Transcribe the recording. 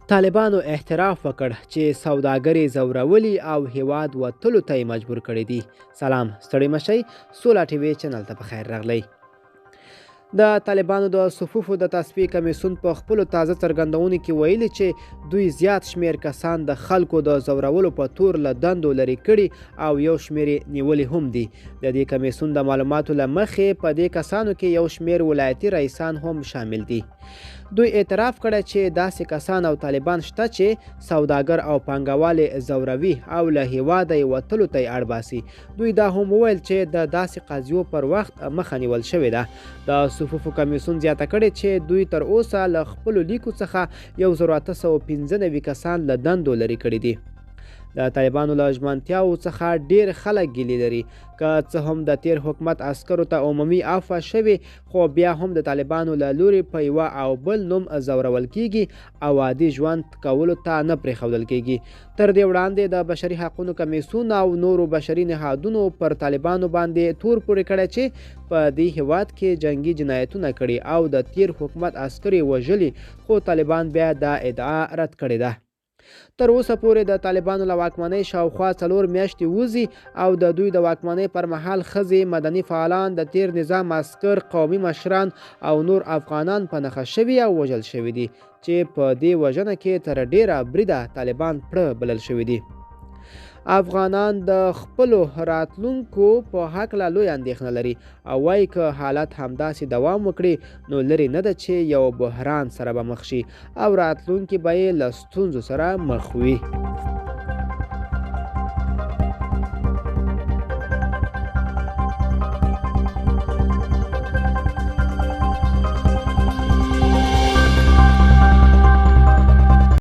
طالبانو اعتراف وکړ چې سوداګري ځورولي او هیواد وتلو ته یې مجبور کړی دي. سلام، ستړي مشئ، سولا ټي وي چینل ته په خیر راغلی. د طالبانو د صفوفو د تصفیې کمیسیون په خپلو تازه څرګندونو کې ویلي چې دوی زیات شمیر کسان د خلکو د ځورولو په تور له دندو لرې کړي او یو شمیر یې نیولي هم دي. د دې کمیسیون د معلوماتو له مخې په دې کسانو کې یو شمیر ولایتي رئیسان هم شامل دي. دوی اعتراف کړی چې داسې کسان او طالبان شته چې سوداګر او پانګوال یې ځوروي او له هیواده یې وتلو ته یې اړ باسي. دوی دا هم وویل چې د داسې قضیو پر وخت مخه نیول شوې ده. د صفوفو کمیسیون زیاته کړې چې دوی تر اوسه له خپلو لیکو څخه 1895 کسان له دندو لرې کړي دي. د طالبانو له ژمنتیاوو څخه ډیر خلک ګیلې لري. که څه هم د تیر حکومت عسکرو ته عمومي عفوه شوې، خو بیا هم د طالبانو له لوري په یوه او بل نوم ځورول کیږي او عادي ژوند کولو ته نه پرېښودل کیږي. تر دې وړاندې د بشري حقونو کمیسیون او نورو بشري نهادونو پر طالبانو باندې تور پورې کړی چې په دې هیواد کې جنگي جنایتونه کړي او د تیر حکومت عسکر یې وژلي، خو طالبان بیا دا ادعا رد کړې ده. تر اوسه پورې د طالبانو له واکمنۍ شاوخوا 4 میاشتې وځي او د دوی د واکمنۍ پر مهال ښځې، مدني فعالان، د تیر نظام عسکر، قومي مشران او نور افغانان په نښه شوي او وژل شوي دي چې په دې وژنه کې تر ډیره بریده طالبان پړه بلل شوي دي. افغانان د خپلو راتلونکو په هکله لوی اندېښنه لري او وایي که حالت همداسې دوام وکړي نو لرې نه ده چې یو بحران سره به مخ شي او راتلونکي به یې له ستونزو سره مخ وي.